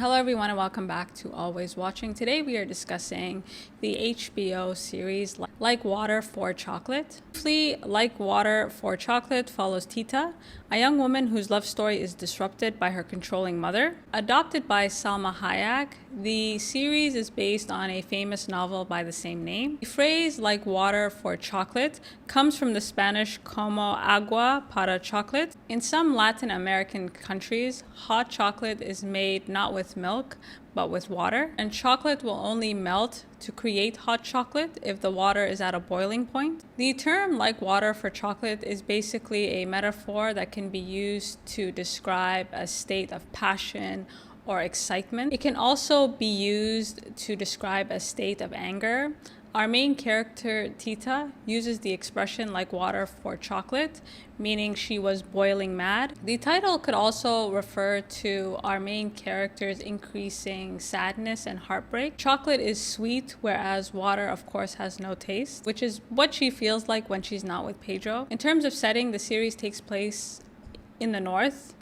Hello everyone and welcome back to Always Watching. Today we are discussing the HBO series Like Water for Chocolate. Briefly, Like Water for Chocolate follows Tita, a young woman whose love story is disrupted by her controlling mother. Adopted by Salma Hayek, the series is based on a famous novel by the same name. The phrase like water for chocolate comes from the Spanish como agua para chocolate. In some Latin American countries, hot chocolate is made not with milk, but with water. And chocolate will only melt to create hot chocolate if the water is at a boiling point. The term like water for chocolate is basically a metaphor that can be used to describe a state of passion or excitement. It can also be used to describe a state of anger. Our main character, Tita, uses the expression like water for chocolate, meaning she was boiling mad. The title could also refer to our main character's increasing sadness and heartbreak. Chocolate is sweet, whereas water, of course, has no taste, which is what she feels like when she's not with Pedro. In terms of setting, the series takes place in the north,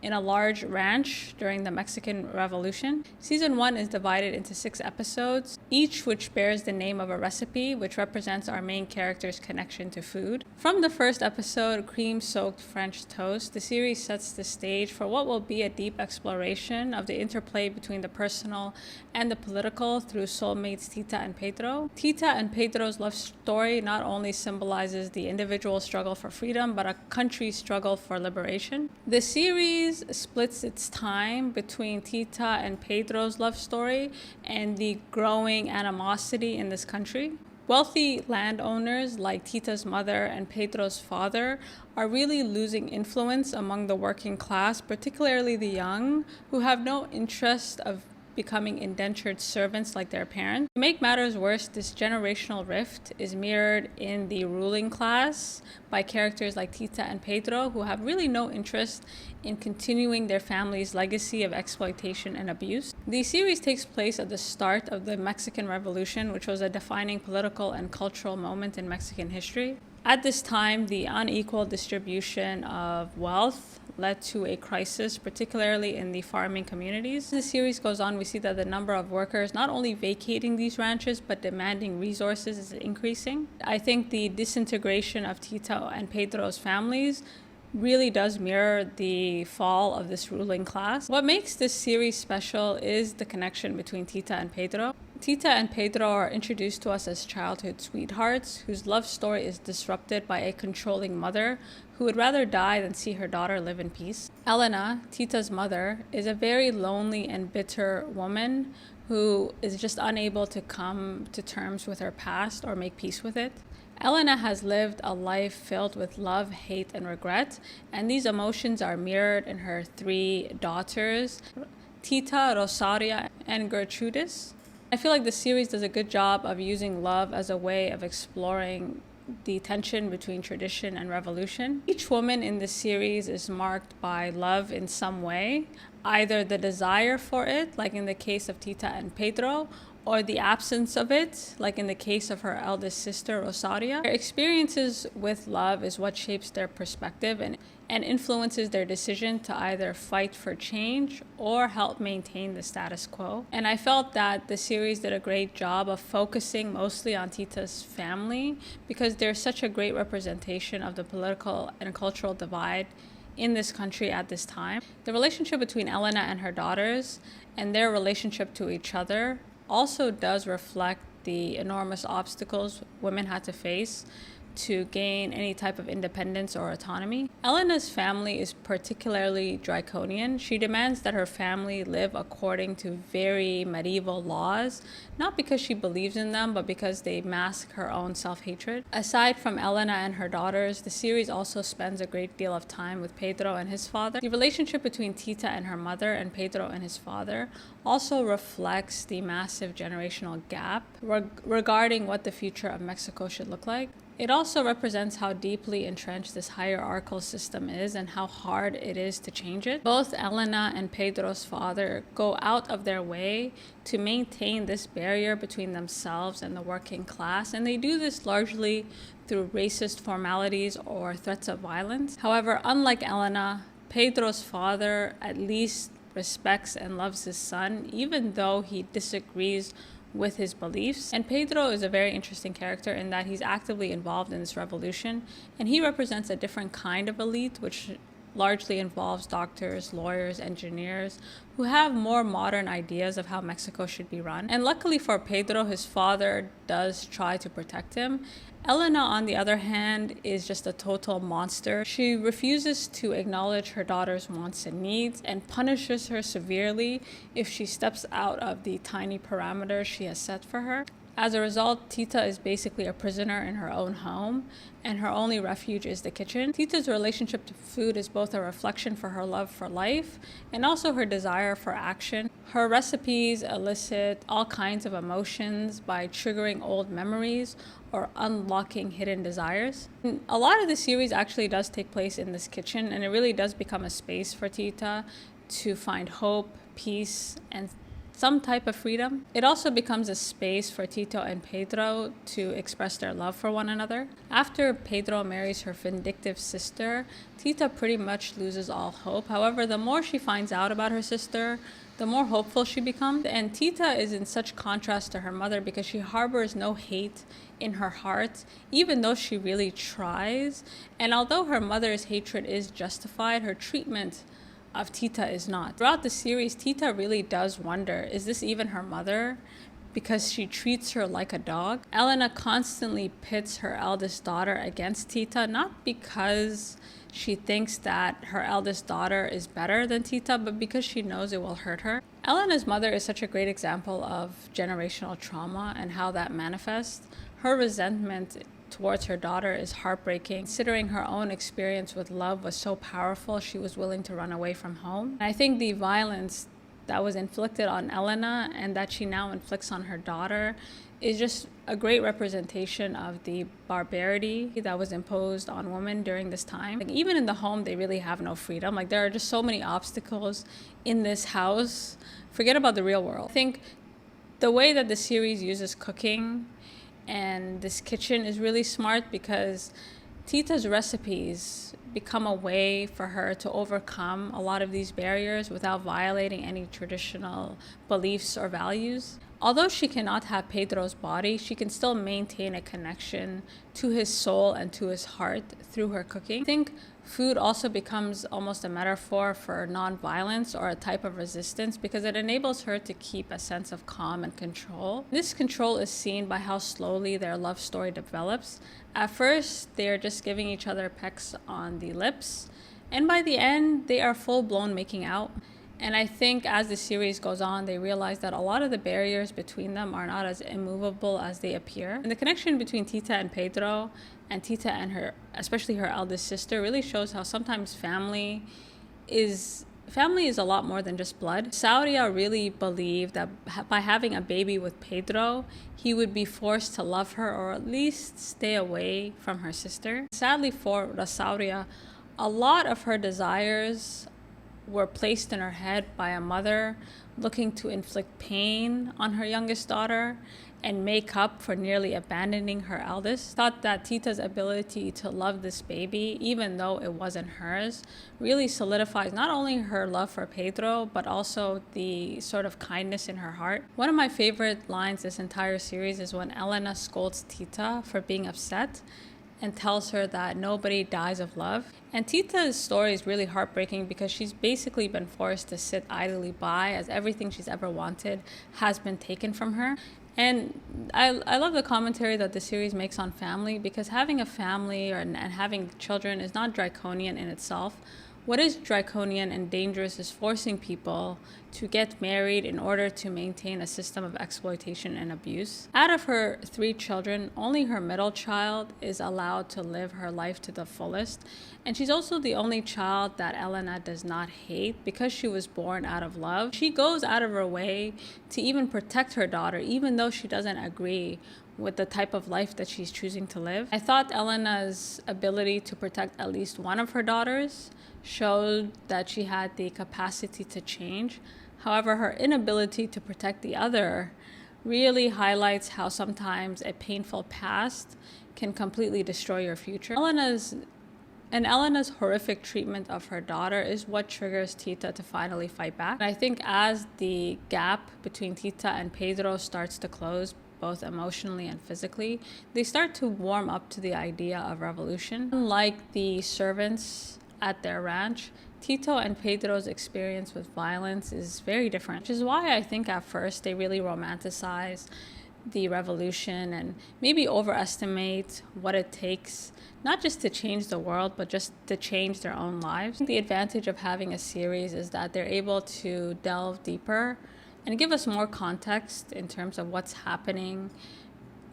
in a large ranch during the Mexican Revolution. Season 1 is divided into 6 episodes, each which bears the name of a recipe, which represents our main character's connection to food. From the first episode, Cream-Soaked French Toast, the series sets the stage for what will be a deep exploration of the interplay between the personal and the political through soulmates Tita and Pedro. Tita and Pedro's love story not only symbolizes the individual struggle for freedom, but a country's struggle for liberation. The series splits its time between Tita and Pedro's love story and the growing animosity in this country. Wealthy landowners like Tita's mother and Pedro's father are really losing influence among the working class, particularly the young, who have no interest of becoming indentured servants like their parents. To make matters worse, this generational rift is mirrored in the ruling class by characters like Tita and Pedro, who have really no interest in continuing their family's legacy of exploitation and abuse. The series takes place at the start of the Mexican Revolution, which was a defining political and cultural moment in Mexican history. At this time, the unequal distribution of wealth led to a crisis, particularly in the farming communities. As the series goes on, we see that the number of workers not only vacating these ranches, but demanding resources is increasing. I think the disintegration of Tita and Pedro's families really does mirror the fall of this ruling class. What makes this series special is the connection between Tita and Pedro. Tita and Pedro are introduced to us as childhood sweethearts whose love story is disrupted by a controlling mother who would rather die than see her daughter live in peace. Elena, Tita's mother, is a very lonely and bitter woman who is just unable to come to terms with her past or make peace with it. Elena has lived a life filled with love, hate, and regret, and these emotions are mirrored in her 3 daughters, Tita, Rosaria, and Gertrudis. I feel like the series does a good job of using love as a way of exploring the tension between tradition and revolution. Each woman in the series is marked by love in some way, either the desire for it, like in the case of Tita and Pedro, or the absence of it, like in the case of her eldest sister, Rosaria. Their experiences with love is what shapes their perspective and influences their decision to either fight for change or help maintain the status quo. And I felt that the series did a great job of focusing mostly on Tita's family because they're such a great representation of the political and cultural divide in this country at this time. The relationship between Elena and her daughters and their relationship to each other also does reflect the enormous obstacles women had to face to gain any type of independence or autonomy. Elena's family is particularly draconian. She demands that her family live according to very medieval laws, not because she believes in them, but because they mask her own self-hatred. Aside from Elena and her daughters, the series also spends a great deal of time with Pedro and his father. The relationship between Tita and her mother and Pedro and his father also reflects the massive generational gap regarding what the future of Mexico should look like. It also represents how deeply entrenched this hierarchical system is and how hard it is to change it. Both Elena and Pedro's father go out of their way to maintain this barrier between themselves and the working class, and they do this largely through racist formalities or threats of violence. However, unlike Elena, Pedro's father at least respects and loves his son, even though he disagrees with his beliefs. And Pedro is a very interesting character in that he's actively involved in this revolution, and he represents a different kind of elite, which largely involves doctors, lawyers, engineers, who have more modern ideas of how Mexico should be run. And luckily for Pedro, his father does try to protect him. Elena, on the other hand, is just a total monster. She refuses to acknowledge her daughter's wants and needs and punishes her severely if she steps out of the tiny parameters she has set for her. As a result, Tita is basically a prisoner in her own home, and her only refuge is the kitchen. Tita's relationship to food is both a reflection for her love for life and also her desire for action. Her recipes elicit all kinds of emotions by triggering old memories or unlocking hidden desires. And a lot of the series actually does take place in this kitchen, and it really does become a space for Tita to find hope, peace, and some type of freedom. It also becomes a space for Tito and Pedro to express their love for one another. After Pedro marries her vindictive sister, Tita pretty much loses all hope. However, the more she finds out about her sister, the more hopeful she becomes. And Tita is in such contrast to her mother because she harbors no hate in her heart, even though she really tries. And although her mother's hatred is justified, her treatment of Tita is not. Throughout the series, Tita really does wonder, is this even her mother? Because she treats her like a dog. Elena constantly pits her eldest daughter against Tita, not because she thinks that her eldest daughter is better than Tita, but because she knows it will hurt her. Elena's mother is such a great example of generational trauma and how that manifests. Her resentment towards her daughter is heartbreaking. Considering her own experience with love was so powerful, she was willing to run away from home. And I think the violence that was inflicted on Elena and that she now inflicts on her daughter is just a great representation of the barbarity that was imposed on women during this time. Like, even in the home, they really have no freedom. Like, there are just so many obstacles in this house. Forget about the real world. I think the way that the series uses cooking and this kitchen is really smart because Tita's recipes become a way for her to overcome a lot of these barriers without violating any traditional beliefs or values. Although she cannot have Pedro's body, she can still maintain a connection to his soul and to his heart through her cooking. I think food also becomes almost a metaphor for nonviolence or a type of resistance because it enables her to keep a sense of calm and control. This control is seen by how slowly their love story develops. At first, they are just giving each other pecks on the lips, and by the end, they are full-blown making out. And I think as the series goes on, they realize that a lot of the barriers between them are not as immovable as they appear. And the connection between Tita and Pedro and Tita and her, especially her eldest sister, really shows how sometimes family is a lot more than just blood. Sauria really believed that by having a baby with Pedro, he would be forced to love her or at least stay away from her sister. Sadly for Sauria, a lot of her desires were placed in her head by a mother looking to inflict pain on her youngest daughter and make up for nearly abandoning her eldest. Thought that Tita's ability to love this baby, even though it wasn't hers, really solidifies not only her love for Pedro, but also the sort of kindness in her heart. One of my favorite lines this entire series is when Elena scolds Tita for being upset and tells her that nobody dies of love. And Tita's story is really heartbreaking because she's basically been forced to sit idly by as everything she's ever wanted has been taken from her. And I love the commentary that the series makes on family, because having a family and having children is not draconian in itself. What is draconian and dangerous is forcing people to get married in order to maintain a system of exploitation and abuse. Out of her 3 children, only her middle child is allowed to live her life to the fullest. And she's also the only child that Elena does not hate because she was born out of love. She goes out of her way to even protect her daughter, even though she doesn't agree with the type of life that she's choosing to live. I thought Elena's ability to protect at least one of her daughters showed that she had the capacity to change. However, her inability to protect the other really highlights how sometimes a painful past can completely destroy your future. Elena's And Elena's horrific treatment of her daughter is what triggers Tita to finally fight back. And I think as the gap between Tita and Pedro starts to close, both emotionally and physically, they start to warm up to the idea of revolution. Unlike the servants at their ranch, Tito and Pedro's experience with violence is very different, which is why I think at first they really romanticize the revolution and maybe overestimate what it takes, not just to change the world, but just to change their own lives. The advantage of having a series is that they're able to delve deeper and give us more context in terms of what's happening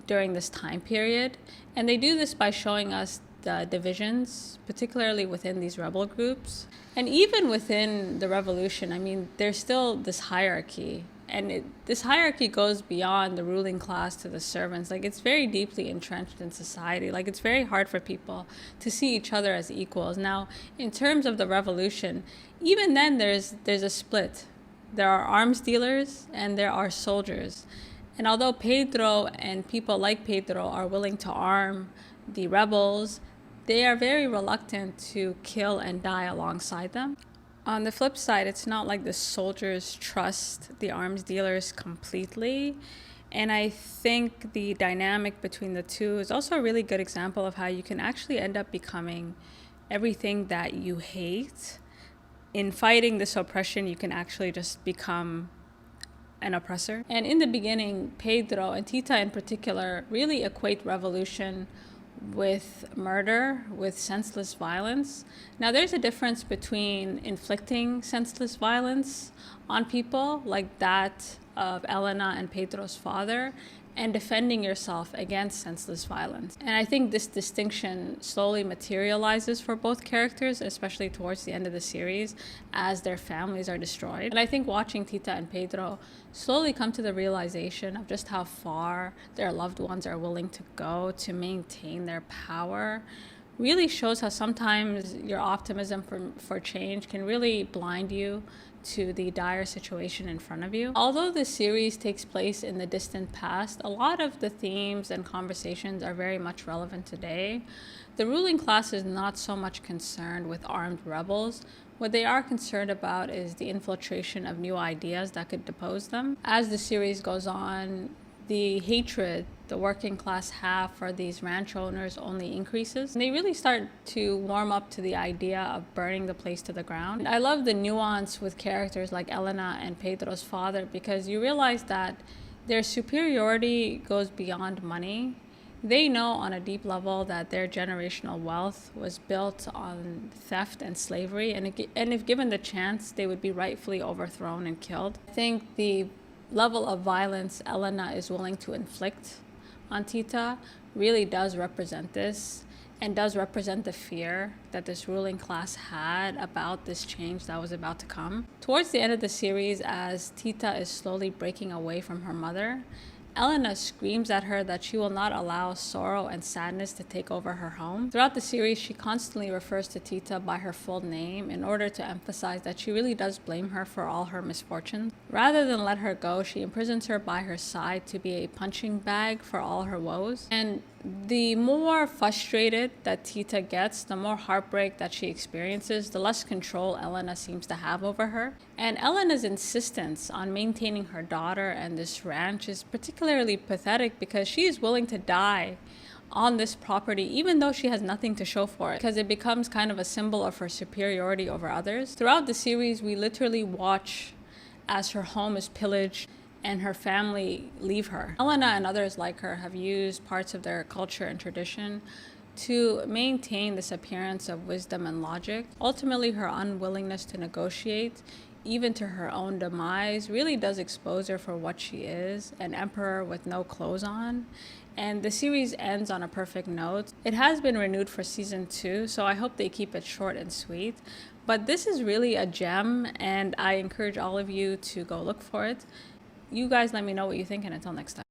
during this time period. And they do this by showing us the divisions, particularly within these rebel groups. And even within the revolution, I mean, there's still this hierarchy. And this hierarchy goes beyond the ruling class to the servants. Like, it's very deeply entrenched in society. Like, it's very hard for people to see each other as equals. Now, in terms of the revolution, even then there's a split. There are arms dealers and there are soldiers. And although Pedro and people like Pedro are willing to arm the rebels, they are very reluctant to kill and die alongside them. On the flip side, it's not like the soldiers trust the arms dealers completely. And I think the dynamic between the two is also a really good example of how you can actually end up becoming everything that you hate. In fighting this oppression, you can actually just become an oppressor. And in the beginning, Pedro and Tita in particular really equate revolution with murder, with senseless violence. Now, there's a difference between inflicting senseless violence on people, like that of Elena and Pedro's father, and defending yourself against senseless violence. And I think this distinction slowly materializes for both characters, especially towards the end of the series, as their families are destroyed. And I think watching Tita and Pedro slowly come to the realization of just how far their loved ones are willing to go to maintain their power really shows how sometimes your optimism for change can really blind you to the dire situation in front of you. Although the series takes place in the distant past, a lot of the themes and conversations are very much relevant today. The ruling class is not so much concerned with armed rebels. What they are concerned about is the infiltration of new ideas that could depose them. As the series goes on, the hatred the working class have for these ranch owners only increases. And they really start to warm up to the idea of burning the place to the ground. And I love the nuance with characters like Elena and Pedro's father, because you realize that their superiority goes beyond money. They know on a deep level that their generational wealth was built on theft and slavery, and if given the chance, they would be rightfully overthrown and killed. I think the level of violence Elena is willing to inflict on Tita really does represent this, and does represent the fear that this ruling class had about this change that was about to come. Towards the end of the series, as Tita is slowly breaking away from her mother, Elena screams at her that she will not allow sorrow and sadness to take over her home. Throughout the series, she constantly refers to Tita by her full name in order to emphasize that she really does blame her for all her misfortunes. Rather than let her go, she imprisons her by her side to be a punching bag for all her woes. And the more frustrated that Tita gets, the more heartbreak that she experiences, the less control Elena seems to have over her. And Elena's insistence on maintaining her daughter and this ranch is particularly pathetic, because she is willing to die on this property even though she has nothing to show for it, because it becomes kind of a symbol of her superiority over others. Throughout the series, we literally watch as her home is pillaged and her family leave her. Elena and others like her have used parts of their culture and tradition to maintain this appearance of wisdom and logic. Ultimately, her unwillingness to negotiate, even to her own demise, really does expose her for what she is, an emperor with no clothes on. And the series ends on a perfect note. It has been renewed for season 2, so I hope they keep it short and sweet. But this is really a gem, and I encourage all of you to go look for it. You guys let me know what you think, and until next time.